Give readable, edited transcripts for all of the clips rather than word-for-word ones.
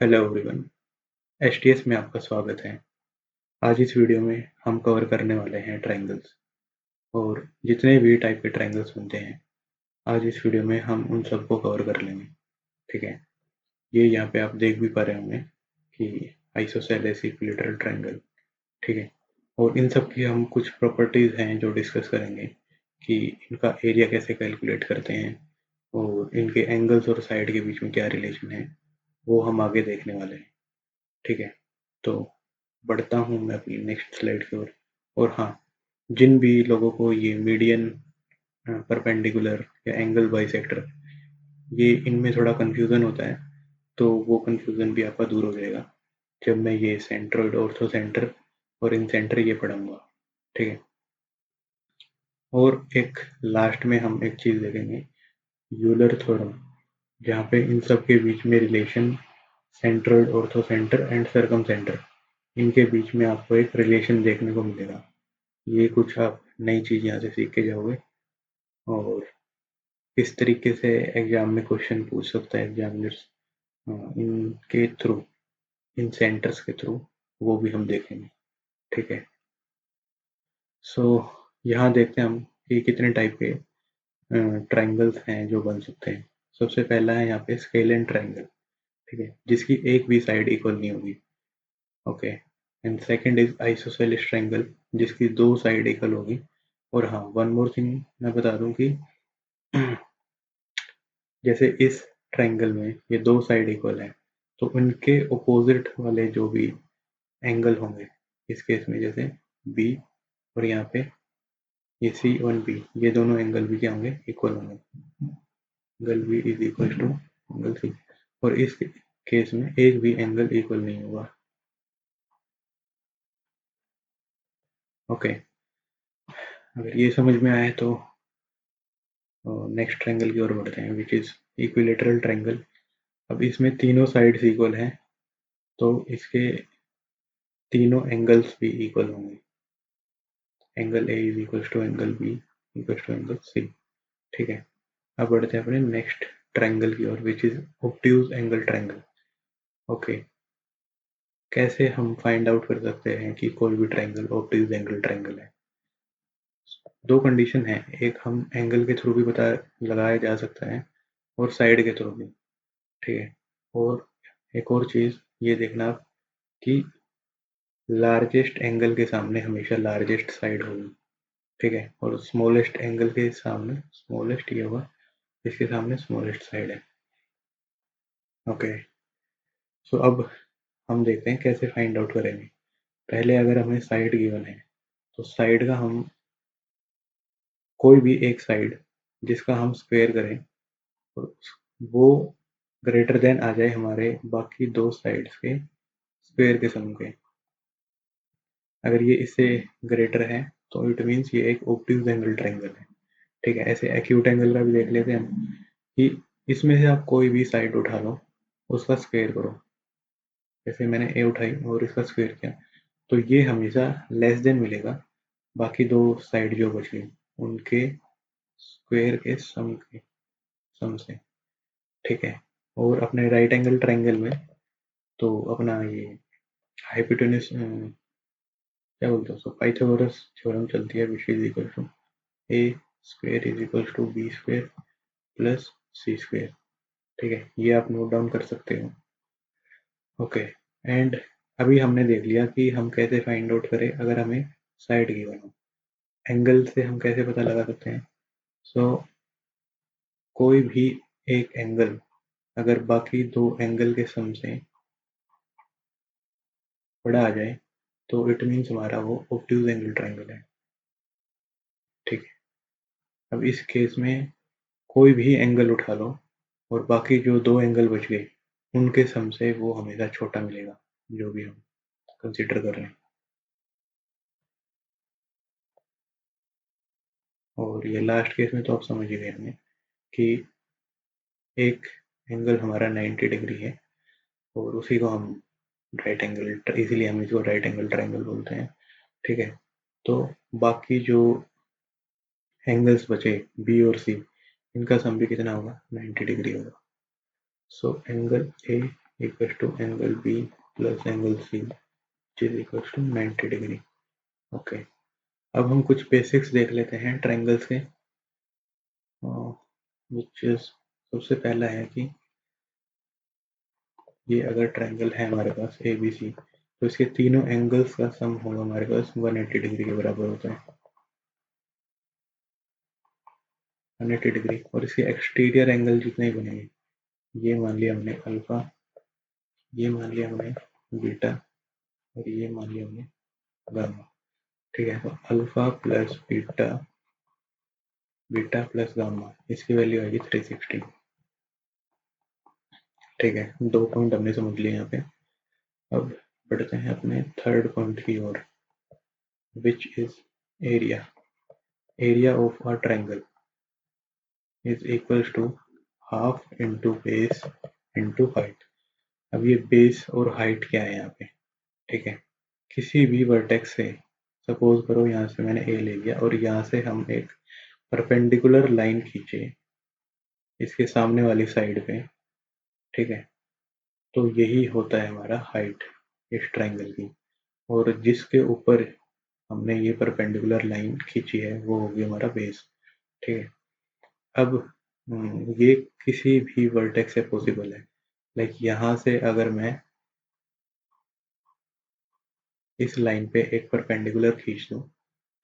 Hello everyone, HTS में आपका स्वागत है। आज इस वीडियो में हम कवर करने वाले हैं ट्रायंगल्स और जितने भी टाइप के ट्रायंगल्स बनते हैं, आज इस वीडियो में हम उन सबको कवर कर लेंगे। ठीक है, ये यहाँ पे आप देख भी पा रहे होंगे कि आइसोसेलेस इक्विलैटरल ट्रायंगल। ठीक है, और इन सब की हम कुछ प्रॉपर्टीज हैं जो डिस्कस करेंगे कि इनका एरिया कैसे कैलकुलेट करते हैं और इनके एंगल्स और साइड के बीच में क्या रिलेशन है, वो हम आगे देखने वाले हैं। ठीक है, तो बढ़ता हूँ मैं अपनी नेक्स्ट स्लाइड की ओर। और हाँ, जिन भी लोगों को ये मीडियन, परपेंडिकुलर या एंगल बाइसेक्टर, ये इनमें थोड़ा कंफ्यूजन होता है, तो वो कंफ्यूजन भी आपका दूर हो जाएगा जब मैं ये सेंट्रोइड, ऑर्थो सेंटर और इन सेंटर ये पढ़ाऊंगा। ठीक है, और एक लास्ट में हम एक चीज देखेंगे, यूलर थ्योरम, जहाँ पे इन सब के बीच में relation, centroid, ortho centre and circum centre, इनके बीच में आपको एक रिलेशन देखने को मिलेगा। ये कुछ आप नई चीज यहाँ से सीख के जाओगे और किस तरीके से एग्जाम में क्वेश्चन पूछ सकता है एग्जामिनर्स इनके थ्रू, इन सेंटर्स के थ्रू, वो भी हम देखेंगे। ठीक है, सो यहाँ देखते हैं हम कि कितने टाइप के ट्राइंगल्स हैं जो बन सकते हैं। सबसे पहला है यहाँ पे स्केलेन ट्राइंगल। ठीक है, जिसकी एक भी साइड इक्वल नहीं होगी। Okay, and second is isosceles triangle, जिसकी दो साइड इक्वल होगी। और हाँ, वन मोर थिंग मैं बता दूं कि जैसे इस ट्रायंगल में ये दो साइड इक्वल है, तो उनके अपोजिट वाले जो भी एंगल होंगे, इस केस में जैसे बी और यहाँ पे ये सी और बी, ये दोनों एंगल भी क्या होंगे, इक्वल होंगे। Angle B is equal to angle C, और इस केस में एक भी एंगल इक्वल नहीं होगा। ओके, अगर ये समझ में आए तो नेक्स्ट ट्रायंगल की ओर बढ़ते हैं, विच इज इक्विलेटरल ट्रायंगल। अब इसमें तीनों साइड्स इक्वल हैं, तो इसके तीनों एंगल्स भी इक्वल होंगे। Angle A is equal to angle B equal to angle C. ठीक है, अब बढ़ते हैं अपने नेक्स्ट ट्रायंगल की ओर, which is obtuse angle triangle. Okay, कैसे हम फाइंड आउट कर सकते हैं कि कोई भी ट्रायंगल ऑब्ट्यूज एंगल ट्रायंगल है? दो कंडीशन है, एक हम एंगल के थ्रू भी पता लगाया जा सकता है और साइड के थ्रू भी। ठीक है, और एक और चीज ये देखना आप कि लार्जेस्ट एंगल के सामने हमेशा लार्जेस्ट साइड होगी। ठीक है, और स्मॉलेस्ट एंगल के सामने स्मॉलेस्ट ये होगा, इसके सामने स्मॉलेस्ट साइड है। ओके, सो अब हम देखते हैं कैसे फाइंड आउट करेंगे। पहले अगर हमें साइड गिवन है, तो साइड का हम कोई भी एक साइड जिसका हम स्क्वायर करें, और वो ग्रेटर देन आ जाए हमारे बाकी दो साइड्स के स्क्वायर के सम के। अगर ये इससे ग्रेटर है तो इट मीन्स ये एक ऑब्ट्यूज एंगल ट्रायंगल है। ठीक है, ऐसे एक्यूट एंगल का भी देख लेते हैं हम कि इसमें से आप कोई भी साइड उठा लो, उसका स्क्वायर करो। जैसे मैंने ए उठाई और इसका स्क्वायर किया, तो ये हमेशा लेस देन मिलेगा बाकी दो साइड जो बच गई उनके स्क्वायर के सम से। ठीक है, और अपने राइट एंगल ट्रायंगल में तो अपना ये हाइपोटेन्यूज, क्या बोलते हैं उसको, पाइथागोरस थ्योरम चलती है, which is equal to A square is equal to B square plus C square. ठीक है, ये आप नोट डाउन कर सकते हो। ओके, एंड अभी हमने देख लिया कि हम कैसे फाइंड आउट करें अगर हमें साइड गिवन हो। एंगल से हम कैसे पता लगा सकते हैं? सो कोई भी एक एंगल अगर बाकी दो एंगल के सम से बड़ा आ जाए, तो इट मीन्स हमारा वो ऑब्ट्यूज एंगल ट्रायंगल है। ठीक है, अब इस केस में कोई भी एंगल उठा लो और बाकी जो दो एंगल बच गए उनके सम से वो हमेशा छोटा मिलेगा, जो भी हम कंसिडर कर रहे हैं। और ये लास्ट केस में तो आप समझ ही गए हमें कि एक एंगल हमारा 90 डिग्री है और उसी को हम राइट एंगल, इसीलिए हम इसको राइट एंगल ट्रायंगल बोलते हैं। ठीक है, तो बाकी जो एंगल्स बचे बी और सी, इनका सम भी कितना होगा, 90 डिग्री होगा। So angle A equal to angle B plus angle C is equal to 90 degree. Okay, अब हम कुछ बेसिक्स देख लेते हैं ट्रायंगल्स के, विच इज सबसे पहला है कि ये अगर ट्रायंगल है हमारे पास ए बी सी, तो इसके तीनों एंगल्स का सम होगा हमारे पास 180 डिग्री के बराबर होता है, 180 डिग्री। और इसके एक्सटीरियर एंगल जितने ही बनेंगे, ये मान लिया हमने अल्फा, ये मान लिया हमने बीटा, और ये मान लिया हमने गामा। ठीक है, तो alpha plus beta, beta plus gamma, इसकी वैल्यू आएगी 360। ठीक है, 2 पॉइंट हमने समझ लिए यहाँ पे। अब बढ़ते हैं अपने थर्ड पॉइंट की ओर, which is area. Area of a triangle is equals to half into base into height. अब ये बेस और हाइट क्या है यहाँ पे? ठीक है, किसी भी वर्टेक्स से, सपोज करो यहाँ से मैंने ए ले लिया और यहाँ से हम एक परपेंडिकुलर लाइन खींचे इसके सामने वाली साइड पे। ठीक है, तो यही होता है हमारा हाइट इस ट्रायंगल की, और जिसके ऊपर हमने ये परपेंडिकुलर लाइन खींची है वो होगी हमारा बेस। ठीक है, अब ये किसी भी वर्टेक्स से पॉसिबल है। लाइक यहाँ से अगर मैं इस लाइन पे एक परपेंडिकुलर खींच दूँ,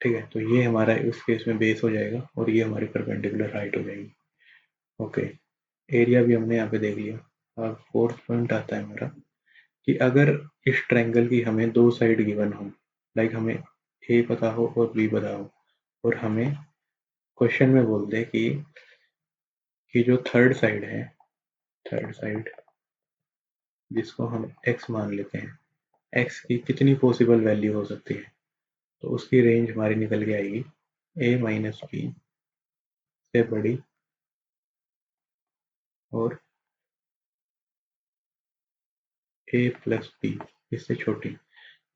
ठीक है, तो ये हमारा उस केस में बेस हो जाएगा और ये हमारी परपेंडिकुलर हाइट हो जाएगी। ओके, एरिया भी हमने यहाँ पे देख लिया। अब फोर्थ पॉइंट आता है हमारा कि अगर इस ट्रायंगल की हमें दो साइड गिवन हो, लाइक हमें ए पता हो और बी पता हो, और हमें क्वेश्चन में बोल दे कि जो थर्ड साइड है, थर्ड साइड जिसको हम एक्स मान लेते हैं, एक्स की कितनी पॉसिबल वैल्यू हो सकती है, तो उसकी रेंज हमारी निकल के आएगी ए माइनस बी से बड़ी और ए प्लस बी इससे छोटी।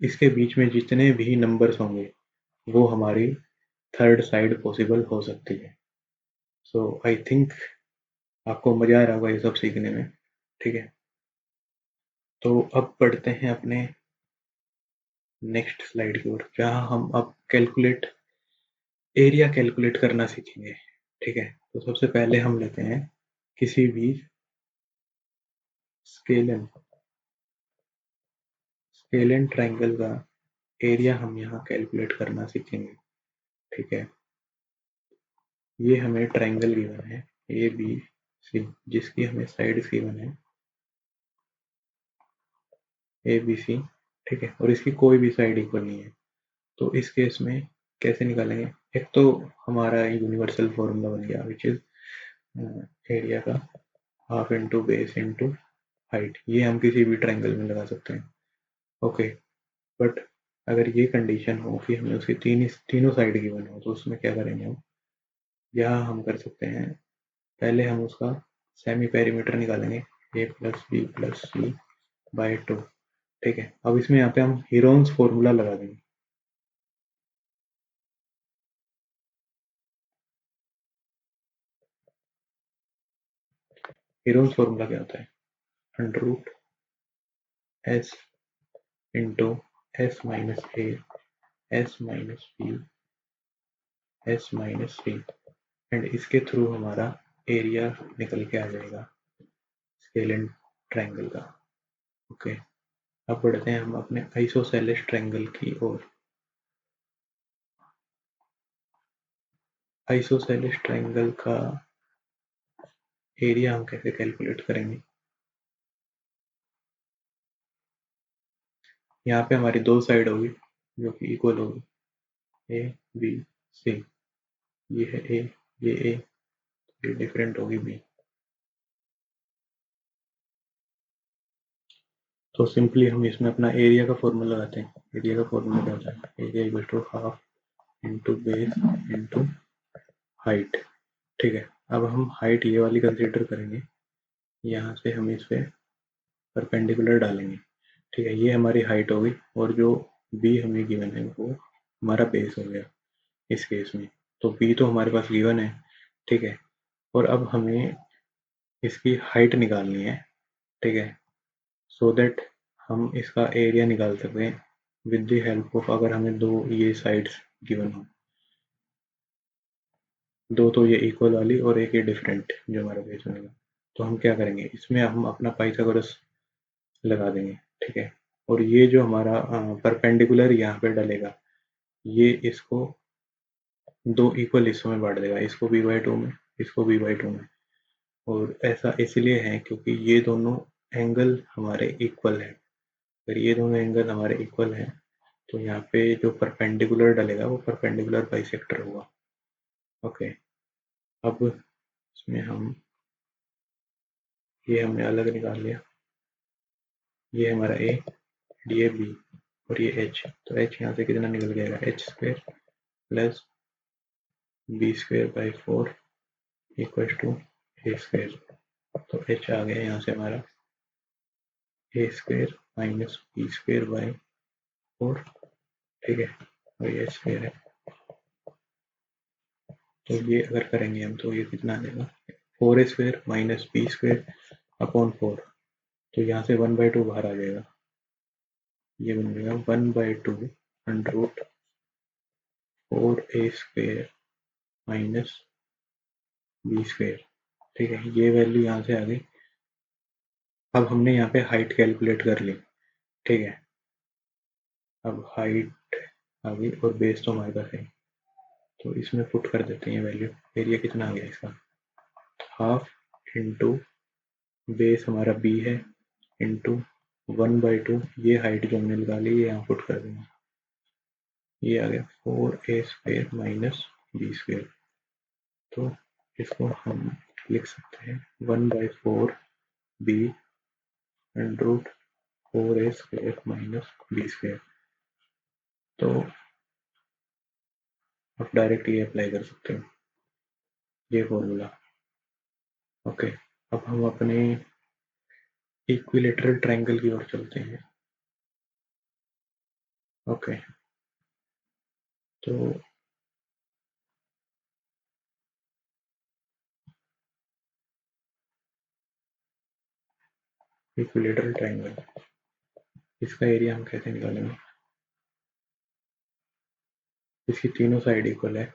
इसके बीच में जितने भी नंबर्स होंगे वो हमारी थर्ड साइड पॉसिबल हो सकती है। सो आई थिंक आपको मजा आ रहा होगा ये सब सीखने में। ठीक है, तो अब बढ़ते हैं अपने नेक्स्ट स्लाइड की ओर, जहाँ हम अब एरिया कैलकुलेट करना सीखेंगे। ठीक है, तो सबसे पहले हम लेते हैं किसी भी स्केलन स्केलन ट्रायंगल का एरिया हम यहाँ कैलकुलेट करना सीखेंगे। ठीक है, ये हमें ट्रायंगल गिवन है ए बी सी, जिसकी हमें साइड गिवन है ए बी सी। ठीक है, और इसकी कोई भी साइड इक्वल नहीं है। तो इस केस में कैसे निकालेंगे? एक तो हमारा यूनिवर्सल फॉर्मूला बन गया, विच इज एरिया का half into base into height. ये हम किसी भी ट्रायंगल में लगा सकते हैं। ओके, बट अगर ये कंडीशन हो कि हमें उसकी तीनों साइड गिवन हो, तो उसमें क्या करेंगे हम? यहाँ हम कर सकते हैं, पहले हम उसका सेमी पेरीमीटर निकालेंगे, ए प्लस बी प्लस सी बाय 2। ठीक है, अब इसमें यहाँ पे हम हीरोन्स फॉर्मूला लगा देंगे। हीरोन्स फॉर्मूला क्या होता है? Under root S into S minus A S minus B S minus C, and इसके थ्रू हमारा एरिया निकल के आ जाएगा स्केलन ट्रायंगल का। ओके, अब बढ़ते हैं हम अपने आइसोसेलेस ट्रायंगल की ओर। आइसोसेलेस ट्रायंगल का एरिया हम कैसे कैलकुलेट करेंगे? यहाँ पे हमारी दो साइड होगी जो कि इक्वल होगी, ए बी सी। ये है ए, ये डिफरेंट होगी बी। तो सिंपली हम इसमें अपना एरिया का फॉर्मूला लगाते हैं। एरिया का फॉर्मूला क्या होता है? Area equal to half into base into height. ठीक है, अब हम हाइट ये वाली कंसीडर करेंगे, यहाँ से हम इस पे परपेंडिकुलर डालेंगे। ठीक है, ये हमारी हाइट होगी, और जो बी हमें गिवन है वो हमारा बेस हो गया इस केस में। तो बी तो हमारे पास गिवन है। ठीक है, और अब हमें इसकी हाइट निकालनी है। ठीक है, सो दैट हम इसका एरिया निकाल सकते हैं विद द हेल्प ऑफ, अगर हमें दो ये साइड्स गिवन हो, दो तो ये इक्वल वाली और एक ये डिफरेंट जो हमारा बेस बनेगा, तो हम क्या करेंगे, इसमें हम अपना पाइथागोरस लगा देंगे। ठीक है, और ये जो हमारा परपेंडिकुलर यहाँ पे डलेगा, ये इसको दो इक्वल हिस्सों में बांट देगा, इसको b/2 में, इसको b/2 में। और ऐसा इसलिए है क्योंकि ये दोनों एंगल हमारे इक्वल है। अगर ये दोनों एंगल हमारे इक्वल हैं तो यहाँ पे जो परपेंडिकुलर डलेगा वो परपेंडिकुलर बाइसेक्टर होगा। ओके, अब इसमें हम ये हमने अलग निकाल लिया, ये हमारा a, ये b और ये h, तो h यहाँ से कितना निकल जाएगा, h² plus b²/4 equal to a²। तो h आ गया यहाँ से हमारा a² माइनस b²/4। ठीक है, और ये h² है, तो ये अगर करेंगे हम तो ये कितना आ जाएगा, 4a² माइनस b²/4। तो यहाँ से 1/2 बाहर आ जाएगा, ये बन जाएगा 1/2 under root 4a² minus b²। ठीक है, ये वैल्यू यहाँ से आ गई। अब हमने यहाँ पे हाइट कैलकुलेट कर ली। ठीक है, अब हाइट आ गई और बेस तो हमारे पास है, तो इसमें पुट कर देते हैं वैल्यू। एरिया कितना आ गया इसका, हाफ इंटू बेस हमारा b है इंटू 1/2, ये हाइट जो हमने निकाली ये यहाँ पुट कर देंगे, ये आ गया 4a² माइनस b²। तो इसको हम लिख सकते हैं 1/4 b under root 4a² minus b²। तो आप डायरेक्ट ये अप्लाई कर सकते हो, ये फॉर्मूला। ओके, अब हम अपने इक्विलेटरल ट्रायंगल की ओर चलते हैं। ओके, तो इक्विलेटरल ट्रायंगल, इसका एरिया हम कैसे निकालेंगे, इसकी तीनों साइड इक्वल है।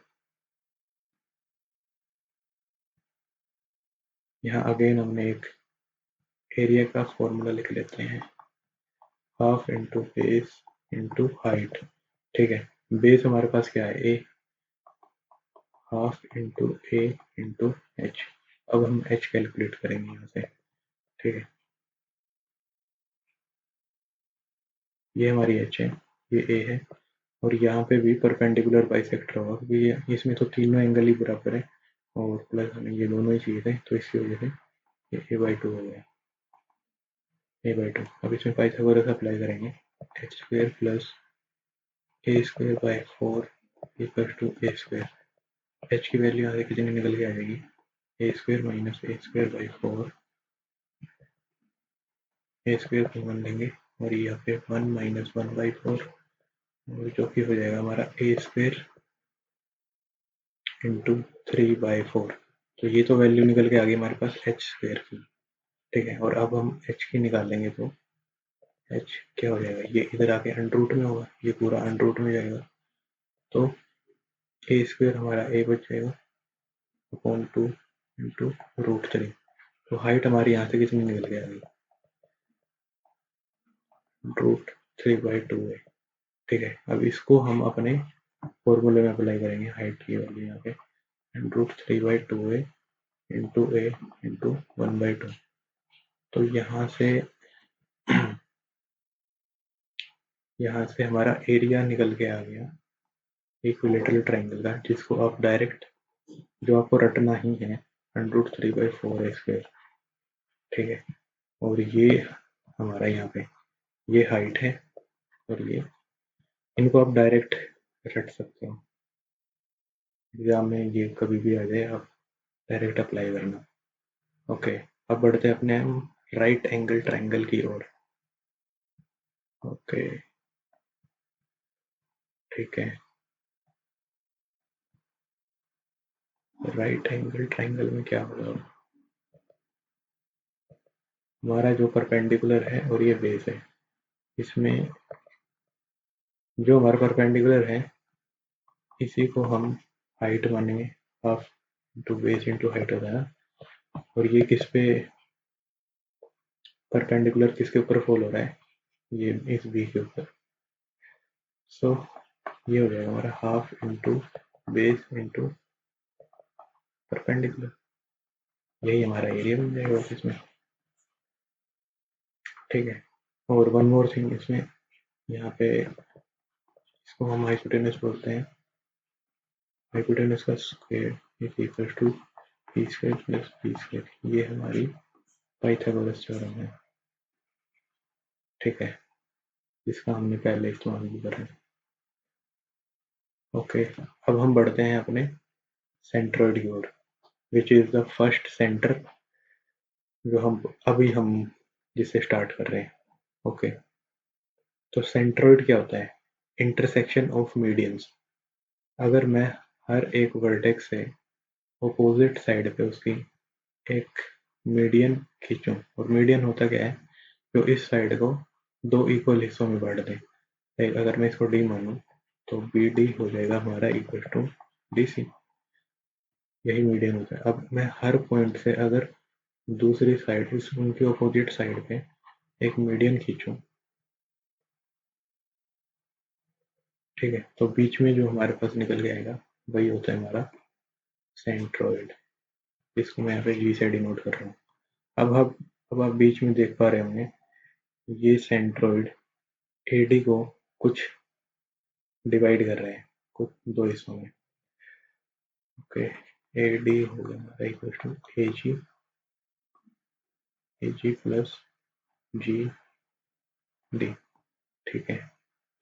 यहाँ अगेन हमने एक एरिया का फॉर्मूला लिख लेते हैं, half into base into height. ठीक है, बेस हमारे पास क्या है, ए, हाफ इंटू ए इंटू एच। अब हम एच कैलकुलेट करेंगे यहाँ से। ठीक है, ये हमारी एच है, ये ए है, और यहाँ पे भी परपेंडिकुलर बाइसेक्टर होगा क्योंकि ये इसमें तो तीनों एंगल ही बराबर है, और प्लस हमें ये दोनों ही चाहिए थे, तो इसकी वजह से ये a/2 हो गया, a/2। अब इसमें पाइथागोरस अप्लाई करेंगे, h² plus a²/4 equal to a²। h की वैल्यू यहाँ से कितनी निकल के आ जाएगी, a² minus a²/4, a² common लेंगे और यहाँ पे 1 माइनस 1/4, और जो कि हो जाएगा हमारा a² इंटू 3/4। तो ये तो वैल्यू निकल के आ गई हमारे पास h² की। ठीक है, और अब हम h की निकालेंगे तो h क्या हो जाएगा, ये इधर आके अंडर रूट में होगा, ये पूरा अंडर रूट में जाएगा, तो a² हमारा a बच जाएगा अपॉन 2 इंटू √3। तो हाइट हमारी यहाँ से कितनी निकल के आ गई, √3/2 है। ठीक है, अब इसको हम अपने फॉर्मूले में अप्लाई करेंगे, हाइट की वैल्यू यहाँ पे √3/2 है इंटू ए इंटू 1/2। तो यहाँ से हमारा एरिया निकल के आ गया इक्विलेटरल ट्रायंगल का, जिसको आप डायरेक्ट, जो आपको रटना ही है, √3/4a²। ठीक है, और ये हमारा यहाँ पे ये हाइट है, और ये, इनको आप डायरेक्ट रट सकते हो, एग्जाम में ये कभी भी आ जाए, आप डायरेक्ट अप्लाई करना। ओके, अब बढ़ते हैं अपने हम राइट एंगल ट्रायंगल की ओर। ओके, ठीक है, राइट एंगल ट्रायंगल में क्या होगा, हमारा जो परपेंडिकुलर है और ये बेस है, इसमें जो हमारा परपेंडिकुलर है इसी को हम हाइट मानेंगे, half into base into height होता है ना। और ये किस पे परपेंडिकुलर, किसके ऊपर फॉल हो रहा है, ये इस बी के ऊपर। सो ये हो जाएगा हमारा half into base into perpendicular, यही हमारा एरिया बन जाएगा इसमें। ठीक है, और वन मोर थिंग इसमें, यहाँ पे इसको हम हाइपोटेनस बोलते हैं। हाइपोटेनस का square is equal to P square plus B square, ये हमारी पाइथागोरस थ्योरम है। ठीक है, इसका हमने पहले इस्तेमाल भी करा है। ओके, अब हम बढ़ते हैं अपने सेंट्रोइड की ओर, which is the first centre जो हम जिससे स्टार्ट कर रहे हैं। ओके, तो सेंट्रोइड क्या होता है? Intersection of medians. अगर मैं हर एक वर्टेक्स से अपोजिट साइड पे उसकी एक मीडियन खींचूं, और मीडियन होता क्या है, जो इस साइड को दो इक्वल हिस्सों में बांट दे। अगर मैं इसको डी मानूं तो बी डी हो जाएगा हमारा इक्वल टू डी सी, यही मीडियन होता है। अब मैं हर पॉइंट से अगर दूसरी साइड, इस उनके अपोजिट साइड पे एक मीडियन खींचूं, ठीक है, तो बीच में जो हमारे पास निकल के आएगा वही होता है हमारा सेंट्रोइड। इसको मैं यहाँ पे जी से डिनोट कर रहा हूँ। अब आप बीच में देख पा रहे होंगे, ये सेंट्रोइड एडी को कुछ डिवाइड कर रहे हैं, कुछ दो हिस्सों में। ओके, एडी हो गया हमारा equal to A G plus G D. ठीक है,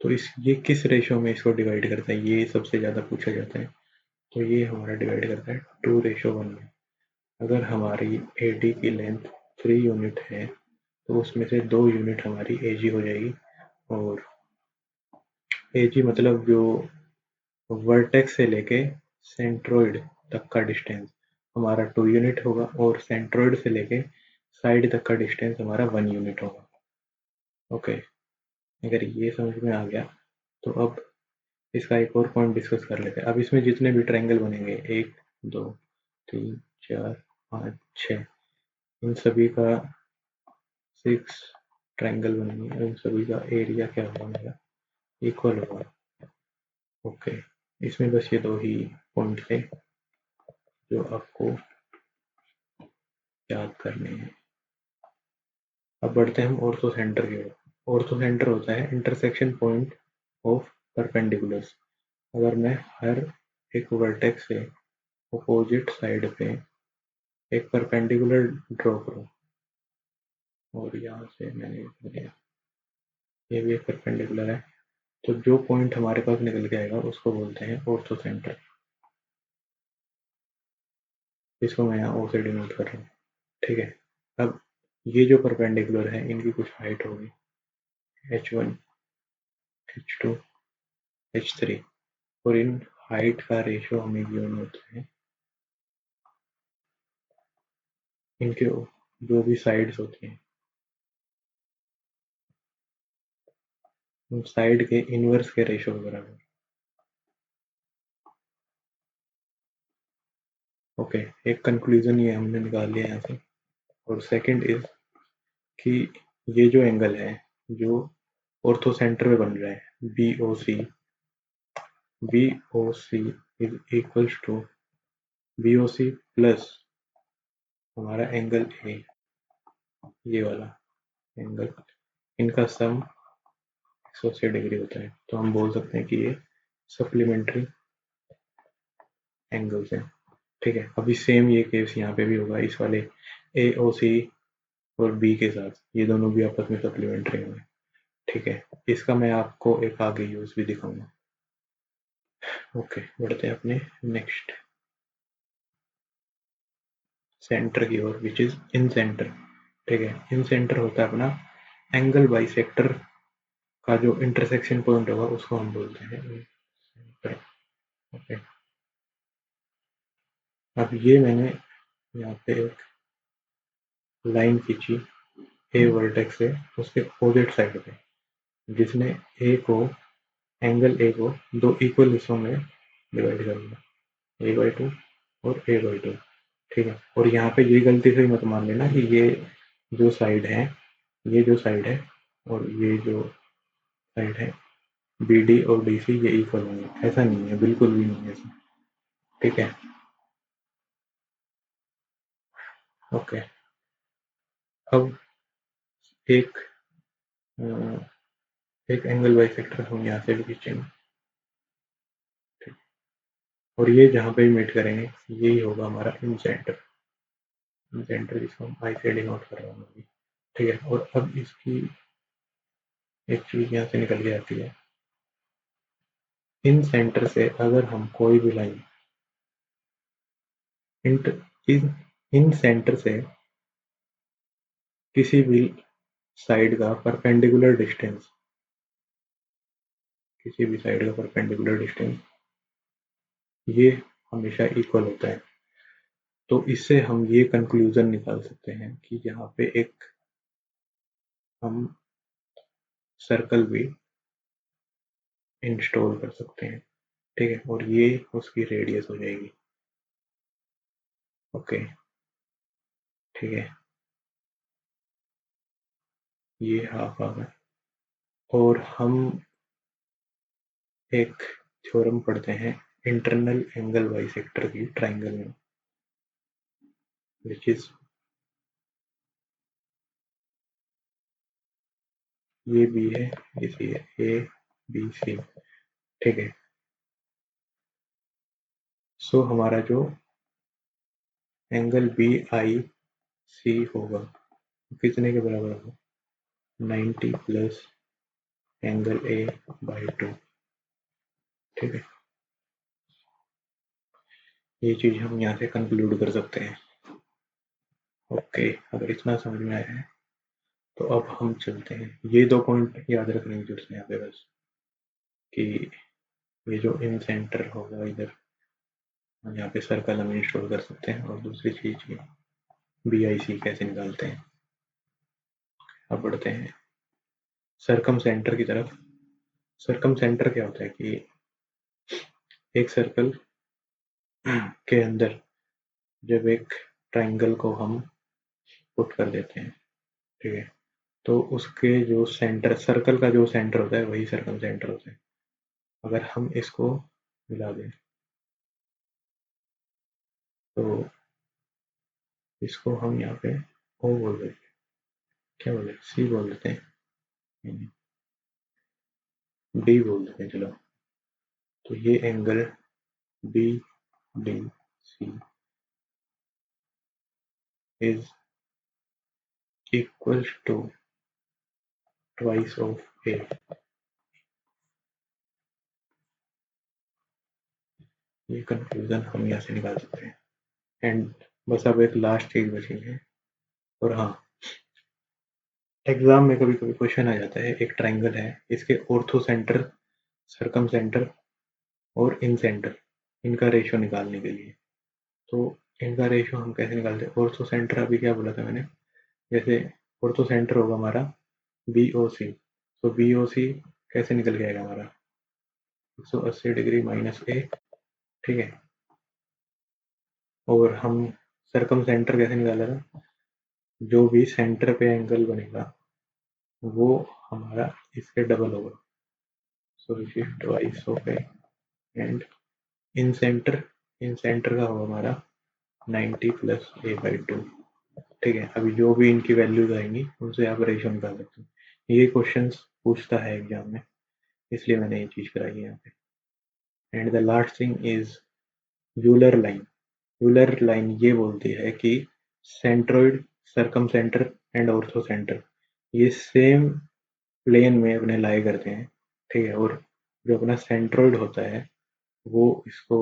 तो ये किस रेशो में इसको डिवाइड करता है, ये सबसे ज्यादा पूछा जाता है। तो ये हमारा डिवाइड करता है 2:1 में। अगर हमारी ए डी की लेंथ 3 यूनिट है तो उसमें से 2 यूनिट हमारी ए जी हो जाएगी, और ए जी मतलब जो वर्टेक्स से लेके सेंट्रोइड तक का डिस्टेंस हमारा 2 यूनिट होगा, और सेंट्रोइड से लेके साइड तक का डिस्टेंस हमारा 1 यूनिट होगा। ओके, अगर ये समझ में आ गया तो अब इसका एक और पॉइंट डिस्कस कर लेते हैं। अब इसमें जितने भी ट्रायंगल बनेंगे, 1 2 3 4 5 6, इन सभी का 6 ट्रायंगल बनेंगे, और इन सभी का एरिया क्या होगा मेरा, इक्वल होगा। ओके, इसमें बस ये दो ही पॉइंट थे जो आपको याद करने हैं। अब बढ़ते हैं हम ऑर्थो सेंटर की ओर। ऑर्थो सेंटर होता है इंटरसेक्शन पॉइंट ऑफ परपेंडिकुलर्स। अगर मैं हर एक वर्टेक्स से अपोजिट साइड पे एक परपेंडिकुलर ड्रॉ करूं, और यहाँ से मैंने लिया, ये भी एक परपेंडिकुलर है, तो जो पॉइंट हमारे पास निकल के आएगा उसको बोलते हैं ऑर्थो सेंटर। इसको मैं यहाँ ओ से डिनोट कर रहा हूँ। ठीक है, अब ये जो परपेंडिकुलर है इनकी कुछ हाइट होगी h1 h2 h3, और इन हाइट का रेशियो हमें गिवन होता है इनके जो भी साइड्स होती हैं उन साइड के इनवर्स के रेशियो के बराबर। ओके, एक कंक्लूजन ये हमने निकाल लिया यहाँ से। और सेकंड इज कि ये जो एंगल है जो ऑर्थो सेंटर में बन रहा है, B O C is equals to B O C plus हमारा एंगल ए, ये वाला एंगल, इनका सम 180 डिग्री होता है। तो हम बोल सकते हैं कि ये सप्लीमेंट्री एंगल्स हैं। ठीक है, अभी सेम ये केस यहाँ पे भी होगा, इस वाले ए ओ सी और बी के साथ ये दोनों भी आपस में सप्लीमेंट्री होंगे। ठीक है, इसका मैं आपको एक आगे यूज भी दिखाऊंगा। ओके, बढ़ते हैं अपने नेक्स्ट सेंटर की ओर, विच इज इन सेंटर। ठीक है, इन सेंटर होता है अपना एंगल बाइसेक्टर का जो इंटरसेक्शन पॉइंट होगा उसको हम बोलते हैं सेंटर। ओके, अब ये मैंने यहाँ पे एक लाइन खींची, ए वर्टेक्स से उसके अपोजिट साइड पे, जिसमें ए को एंगल ए को दो इक्वल हिस्सों में डिवाइड करूंगा, ए बाई टू और ए बाई टू। ठीक है, और यहाँ पे ये गलती से मत मान लेना कि ये जो साइड है, ये जो साइड है और ये जो साइड है बी डी और डी सी ये इक्वल होंगे, ऐसा नहीं है, बिल्कुल भी नहीं है ऐसा। ठीक है, ओके। अब एक एक एंगल बाइसेक्टर हम यहाँ से भी खींचेंगे, और ये जहाँ पे भी मीट करेंगे यही होगा हमारा इन सेंटर, इन सेंटर जिसको हम आई से डिनोट कर रहे हैं। ठीक है, और अब इसकी एक चीज यहाँ से निकल के आती है, इन सेंटर से अगर हम कोई भी लाइन इन इन सेंटर से किसी भी साइड का परपेंडिकुलर डिस्टेंस, किसी भी साइड का परपेंडिकुलर डिस्टेंस ये हमेशा इक्वल होता है। तो इससे हम ये कंक्लूजन निकाल सकते हैं कि यहाँ पे एक हम सर्कल भी इंस्टॉल कर सकते हैं। ठीक है, और ये उसकी रेडियस हो जाएगी। ओके, ठीक है, ये हाफ आ गया। और हम एक थ्योरम पढ़ते हैं इंटरनल एंगल बाइसेक्टर की ट्राइंगल में, विच इज ये बी है, ये सी है, ए बी सी। ठीक है, सो हमारा जो एंगल बी आई सी होगा कितने के बराबर होगा, 90 प्लस एंगल ए बाई 2। ठीक है, ये चीज हम यहाँ से कंक्लूड कर सकते हैं। ओके, अगर इतना समझ में आया है तो अब हम चलते हैं, ये दो पॉइंट याद रखने की जरूरत है यहाँ पे बस, कि ये जो इन सेंटर होगा इधर यहाँ पे सर्कल हम इंस्टॉल कर सकते हैं, और दूसरी चीज ये बी आई सी कैसे निकालते हैं। अब बढ़ते हैं सरकम सेंटर की तरफ। सरकम सेंटर क्या होता है कि एक सर्कल के अंदर जब एक ट्राइंगल को हम पुट कर देते हैं, ठीक है, तो उसके जो सेंटर, सर्कल का जो सेंटर होता है वही सर्कम सेंटर होता है। अगर हम इसको मिला दें तो इसको हम यहाँ पे ओ बोल देते हैं, क्या बोले, सी बोल देते हैं, डी बोल देते हैं, चलो। तो ये angle B D C is equal to twice of A. ये कंक्लूजन हम यहाँ से निकाल सकते हैं। एंड बस अब एक लास्ट चीज बची है, और हाँ, एग्जाम में कभी कभी क्वेश्चन आ जाता है, एक ट्राइंगल है, इसके ऑर्थो सेंटर, सरकम सेंटर और इन सेंटर, इनका रेशियो निकालने के लिए। तो इनका रेशियो हम कैसे निकालते हैं, ऑर्थो सेंटर अभी क्या बोला था मैंने, जैसे ऑर्थो सेंटर होगा हमारा बी ओ सी, तो बी ओ सी कैसे निकल के आएगा हमारा 180 डिग्री माइनस ए। ठीक है, और हम सरकम सेंटर कैसे निकाला था, जो भी सेंटर पे एंगल बनेगा वो हमारा इसके डबल होगा, so which is twice of A. And incentre, incentre का होगा हमारा 90 प्लस ए बाई 2। ठीक है, अभी जो भी इनकी वैल्यूज आएंगी उनसे आप रेशियो निकाल सकते हो। ये क्वेश्चंस पूछता है एग्जाम में, इसलिए मैंने ये चीज कराई है यहाँ पे। And the last thing is Euler line. Euler line ये बोलती है कि centroid, circumcentre and orthocentre ये सेम प्लेन में अपने लाई करते हैं। ठीक है, और जो अपना सेंट्रोइड होता है वो इसको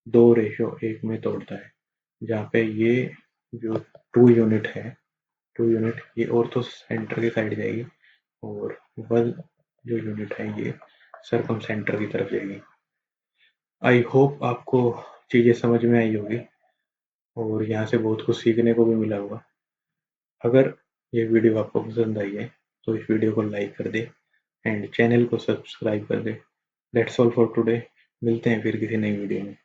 2:1 में तोड़ता है, जहाँ पे ये जो 2 यूनिट है, 2 यूनिट ये ऑर्थो सेंटर की साइड जाएगी, और 1 जो यूनिट है ये सरकम सेंटर की तरफ जाएगी। आई होप आपको चीज़ें समझ में आई होगी और यहाँ से बहुत कुछ सीखने को भी मिला होगा। अगर ये वीडियो आपको पसंद आई है तो इस वीडियो को लाइक कर दे एंड चैनल को सब्सक्राइब कर दे। That's all for today. मिलते हैं फिर किसी नई वीडियो में।